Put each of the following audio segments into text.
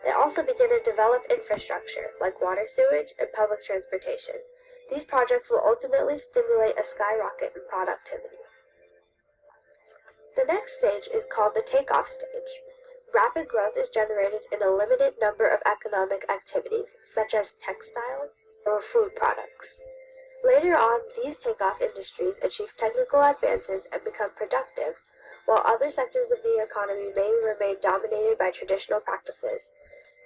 They also began to develop infrastructure, like water sewage and public transportation. These projects will ultimately stimulate a skyrocket in productivity. The next stage is called the takeoff stage. Rapid growth is generated in a limited number of economic activities, such as textiles or food products. Later on, these takeoff industries achieve technical advances and become productive, while other sectors of the economy may remain dominated by traditional practices.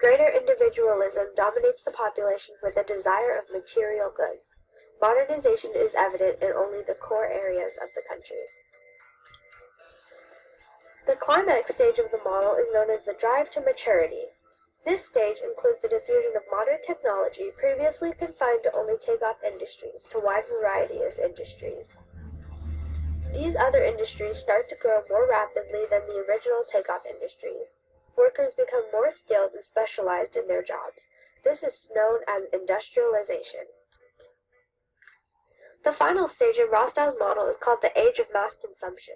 Greater individualism dominates the population with a desire of material goods. Modernization is evident in only the core areas of the country. The climax stage of the model is known as the drive to maturity. This stage includes the diffusion of modern technology previously confined to only takeoff industries to a wide variety of industries. These other industries start to grow more rapidly than the original takeoff industries. Workers become more skilled and specialized in their jobs. This is known as industrialization. The final stage in Rostows' model is called the age of mass consumption.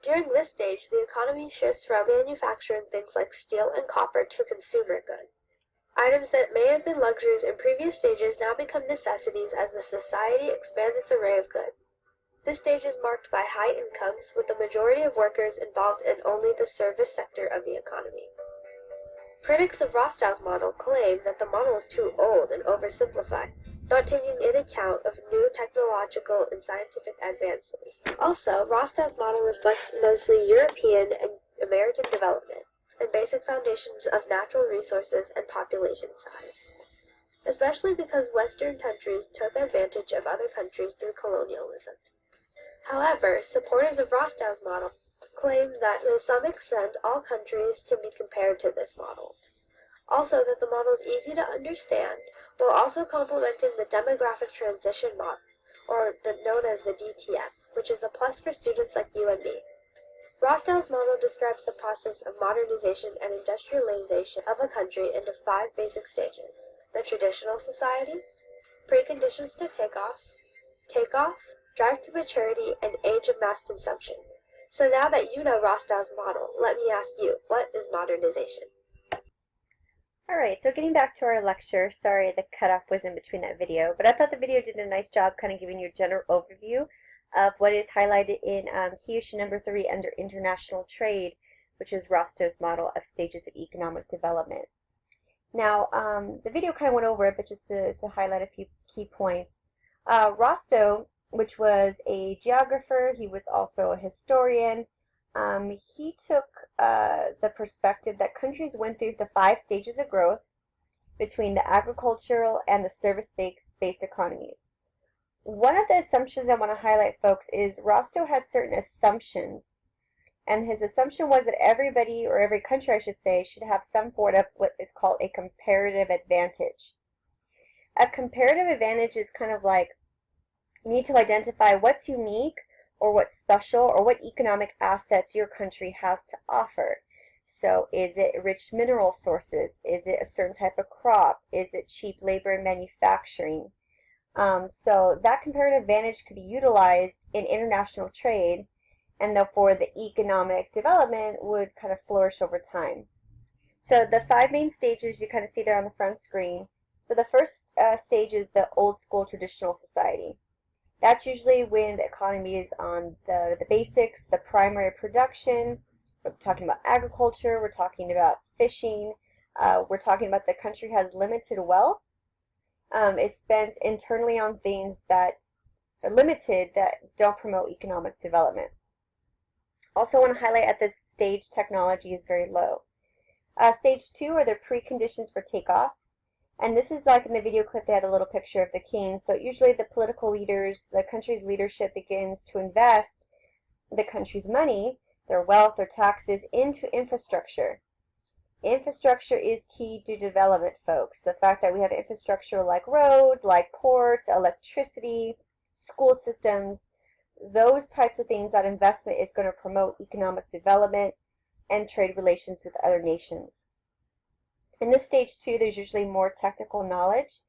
During this stage, the economy shifts from manufacturing things like steel and copper to consumer goods. Items that may have been luxuries in previous stages now become necessities as the society expands its array of goods. This stage is marked by high incomes, with the majority of workers involved in only the service sector of the economy. Critics of Rostows' model claim that the model is too old and oversimplified, not taking into account of new technological and scientific advances. Also, Rostows' model reflects mostly European and American development and basic foundations of natural resources and population size, especially because Western countries took advantage of other countries through colonialism. However, supporters of Rostows' model claim that to some extent all countries can be compared to this model. Also, that the model is easy to understand, while also complementing the demographic transition model, or known as the DTM, which is a plus for students like you and me. Rostows' model describes the process of modernization and industrialization of a country into 5 basic stages: the traditional society, preconditions to takeoff, drive to maturity, and age of mass consumption. So now that you know Rostows' model, let me ask you, what is modernization? Alright, so getting back to our lecture, sorry the cutoff was in between that video, but I thought the video did a nice job kind of giving you a general overview of what is highlighted in key issue number 3 under international trade, which is Rostows' model of stages of economic development. Now, the video kind of went over it, but just to highlight a few key points. Rostow, which was a geographer, he was also a historian. He took the perspective that countries went through the 5 stages of growth between the agricultural and the service-based economies. One of the assumptions I want to highlight, folks, is Rostow had certain assumptions, and his assumption was that everybody, or every country I should say, should have some sort of what is called a comparative advantage. A comparative advantage is kind of like you need to identify what's unique or what's special or what economic assets your country has to offer. So is it rich mineral sources? Is it a certain type of crop? Is it cheap labor and manufacturing? So that comparative advantage could be utilized in international trade, and therefore the economic development would kind of flourish over time. So the 5 main stages you kind of see there on the front screen. So the first stage is the old school traditional society. That's usually when the economy is on the basics, the primary production. We're talking about agriculture, we're talking about fishing, we're talking about the country has limited wealth, is spent internally on things that are limited, that don't promote economic development. Also want to highlight at this stage, technology is very low. Stage 2 are the preconditions for takeoff. And this is like in the video clip, they had a little picture of the king. So usually the political leaders, the country's leadership begins to invest the country's money, their wealth, their taxes into infrastructure. Infrastructure is key to development, folks. The fact that we have infrastructure like roads, like ports, electricity, school systems, those types of things, that investment is going to promote economic development and trade relations with other nations. In this stage 2, there's usually more technical knowledge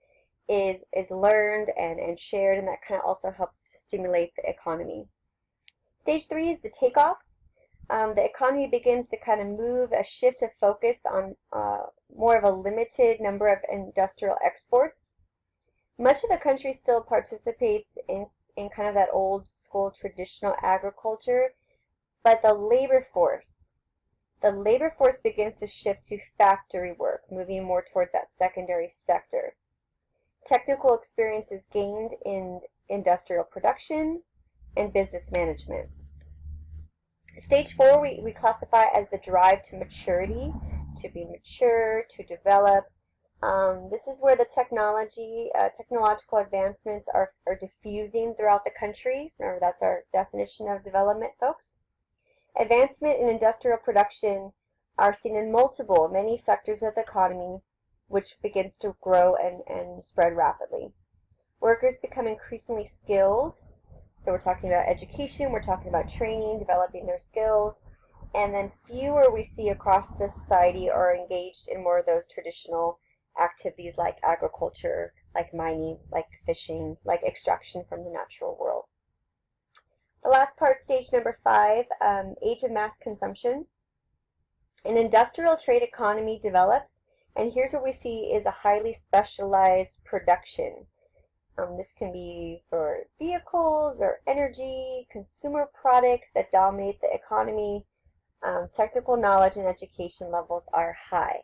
is learned and shared, and that kind of also helps stimulate the economy. Stage 3 is the takeoff. The economy begins to kind of move a shift of focus on more of a limited number of industrial exports. Much of the country still participates in kind of that old school traditional agriculture, but the labor force begins to shift to factory work, moving more towards that secondary sector. Technical experience is gained in industrial production and business management. Stage 4 we classify as the drive to maturity, to be mature, to develop. This is where the technological advancements are diffusing throughout the country. Remember, that's our definition of development, folks. Advancement in industrial production are seen in many sectors of the economy, which begins to grow and spread rapidly. Workers become increasingly skilled. So we're talking about education, we're talking about training, developing their skills, and then fewer we see across the society are engaged in more of those traditional activities like agriculture, like mining, like fishing, like extraction from the natural world. The last part, stage number 5, age of mass consumption. An industrial trade economy develops, and here's what we see is a highly specialized production. This can be for vehicles or energy, consumer products that dominate the economy. Technical knowledge and education levels are high.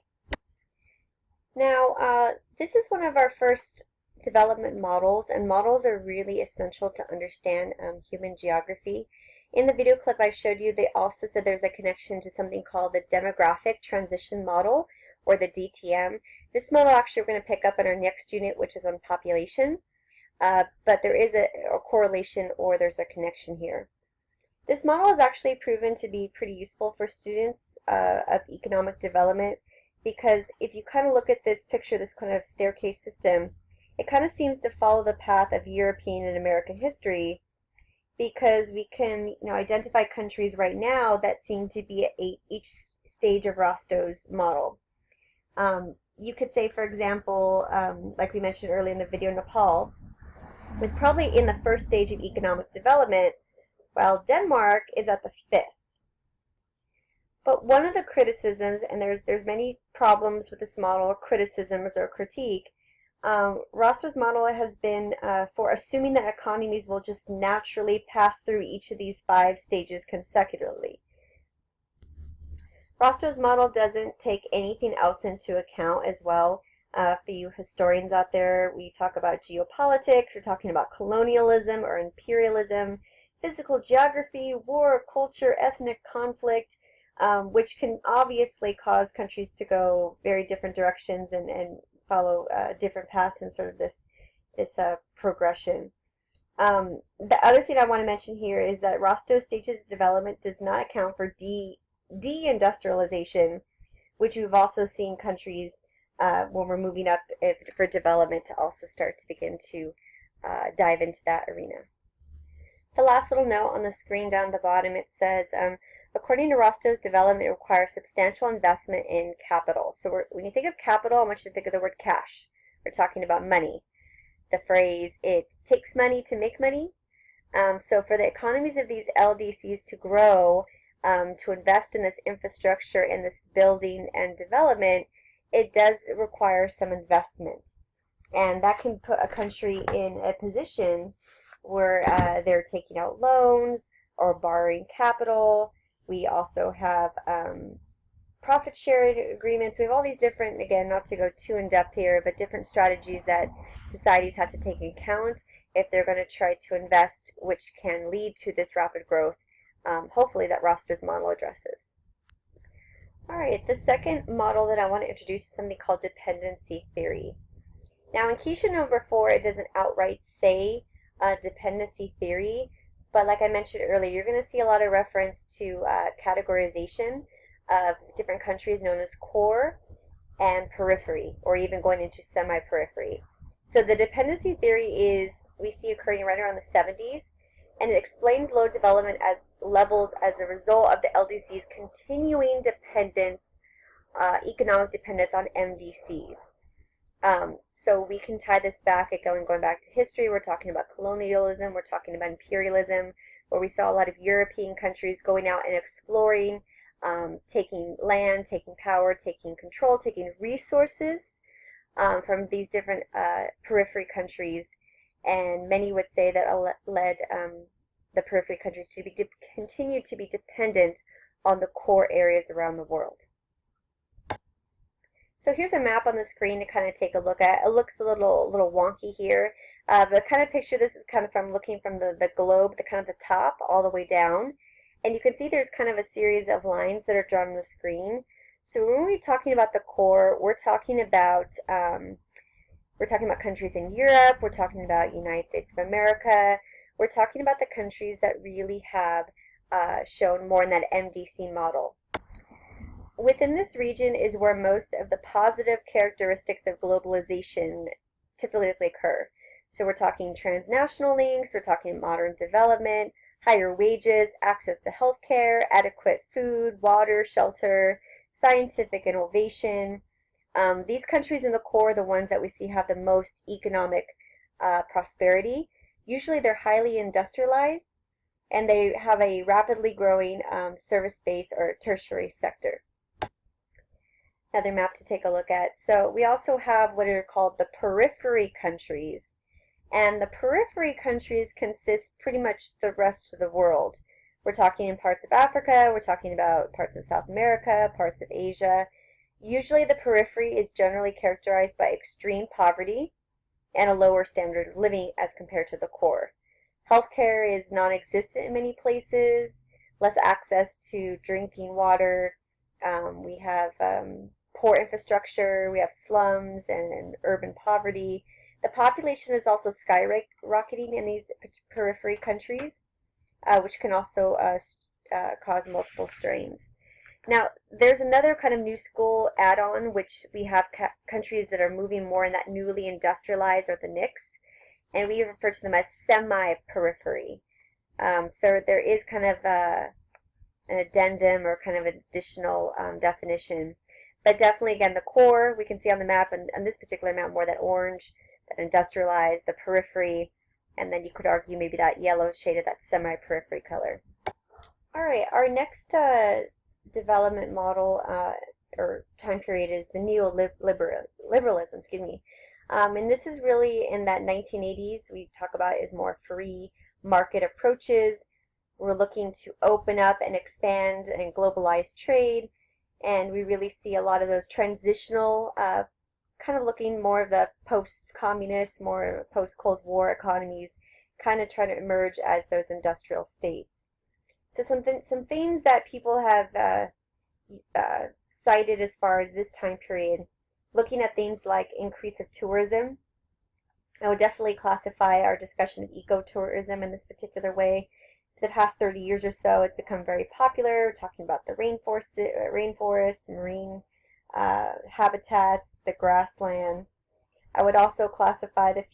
Now, this is one of our first development models, and models are really essential to understand human geography. In the video clip I showed you, they also said there's a connection to something called the demographic transition model, or the DTM. This model actually we're going to pick up in our next unit, which is on population. But there is a correlation, or there's a connection here. This model is actually proven to be pretty useful for students of economic development, because if you kind of look at this picture, this kind of staircase system, it kind of seems to follow the path of European and American history, because we can identify countries right now that seem to be at each stage of Rostows model. You could say, for example, like we mentioned earlier in the video, Nepal is probably in the first stage of economic development, while Denmark is at the 5th. But one of the criticisms, and there's many problems with this model, or criticisms or critique, Rostows model has been for assuming that economies will just naturally pass through each of these 5 stages consecutively. Rostows model doesn't take anything else into account as well. For you historians out there, we talk about geopolitics, we're talking about colonialism or imperialism, physical geography, war, culture, ethnic conflict, which can obviously cause countries to go very different directions and follow different paths in sort of this progression. The other thing I want to mention here is that Rostows stages of development does not account for deindustrialization, which we've also seen countries when we're moving up for development to also start to begin to dive into that arena. The last little note on the screen down the bottom, it says, according to Rostows, development requires substantial investment in capital. So when you think of capital, I want you to think of the word cash. We're talking about money. The phrase, it takes money to make money. So for the economies of these LDCs to grow, to invest in this infrastructure and this building and development, it does require some investment. And that can put a country in a position where they're taking out loans or borrowing capital. We also have profit sharing agreements. We have all these different, again, not to go too in depth here, but different strategies that societies have to take into account if they're going to try to invest, which can lead to this rapid growth, hopefully that Rostows model addresses. All right, the second model that I want to introduce is something called dependency theory. Now in Keisha number 4, it doesn't outright say dependency theory, but like I mentioned earlier, you're going to see a lot of reference to categorization of different countries known as core and periphery, or even going into semi-periphery. So the dependency theory is, we see occurring right around the 70s, and it explains low development as levels as a result of the LDC's continuing dependence, economic dependence on MDCs. So we can tie this back, going back to history. We're talking about colonialism, we're talking about imperialism, where we saw a lot of European countries going out and exploring taking land, taking power, taking control, taking resources from these different periphery countries, and many would say that led the periphery countries to continue to be dependent on the core areas around the world. So here's a map on the screen to kind of take a look at. It looks a little wonky here, but kind of picture this is kind of from looking from the globe, the kind of the top all the way down, and you can see there's kind of a series of lines that are drawn on the screen. So when we're talking about the core, we're talking about countries in Europe, we're talking about United States of America, we're talking about the countries that really have shown more in that MDC model. Within this region is where most of the positive characteristics of globalization typically occur. So we're talking transnational links, we're talking modern development, higher wages, access to healthcare, adequate food, water, shelter, scientific innovation. These countries in the core are the ones that we see have the most economic prosperity. Usually they're highly industrialized, and they have a rapidly growing service-based or tertiary sector. Another map to take a look at. So we also have what are called the periphery countries. And the periphery countries consist pretty much the rest of the world. We're talking in parts of Africa, we're talking about parts of South America, parts of Asia. Usually the periphery is generally characterized by extreme poverty and a lower standard of living as compared to the core. Healthcare is non-existent in many places, less access to drinking water. We have poor infrastructure, we have slums and urban poverty. The population is also skyrocketing in these periphery countries, which can also cause multiple strains. Now, there's another kind of new school add-on, which we have countries that are moving more in that newly industrialized, or the NICs, and we refer to them as semi-periphery. So there is kind of an addendum or kind of additional definition. But definitely, again, the core, we can see on the map, and on this particular map, more that orange, that industrialized, the periphery, and then you could argue maybe that yellow shade of that semi-periphery color. All right, our next development model or time period is the neoliberalism, and this is really in that 1980s. We talk about is more free market approaches. We're looking to open up and expand and globalize trade, and we really see a lot of those transitional kind of looking more of the post-communist, more post-Cold War economies kind of trying to emerge as those industrial states. So some things that people have cited as far as this time period, looking at things like increase of tourism. I would definitely classify our discussion of ecotourism in this particular way. For the past 30 years or so, it's become very popular. We're talking about the rainforests, marine habitats, the grassland. I would also classify the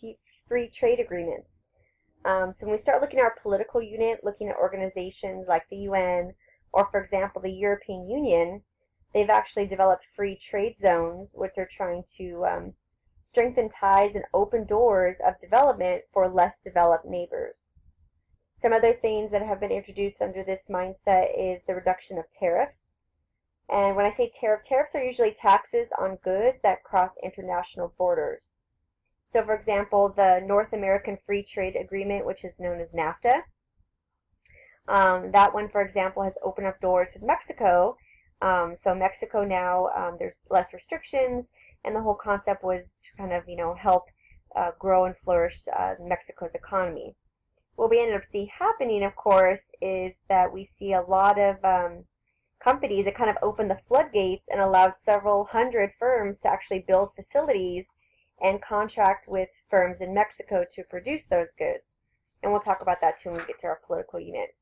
free trade agreements. So when we start looking at our political unit, looking at organizations like the UN, or for example the European Union, they've actually developed free trade zones, which are trying to strengthen ties and open doors of development for less developed neighbors. Some other things that have been introduced under this mindset is the reduction of tariffs. And when I say tariffs are usually taxes on goods that cross international borders. So for example, the North American Free Trade Agreement, which is known as NAFTA, that one, for example, has opened up doors with Mexico. So Mexico now, there's less restrictions, and the whole concept was to kind of, help grow and flourish Mexico's economy. What we ended up seeing happening, of course, is that we see a lot of companies that kind of opened the floodgates and allowed several hundred firms to actually build facilities and contract with firms in Mexico to produce those goods. And we'll talk about that too when we get to our political unit.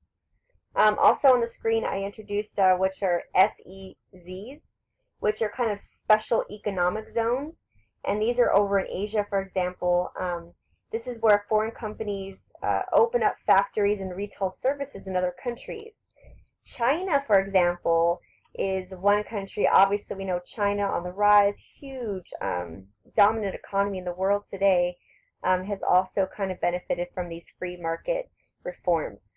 Also on the screen, I introduced which are SEZs, which are kind of special economic zones. And these are over in Asia, for example. This is where foreign companies open up factories and retail services in other countries. China, for example, is one country. Obviously, we know China on the rise, huge, dominant economy in the world today, has also kind of benefited from these free market reforms.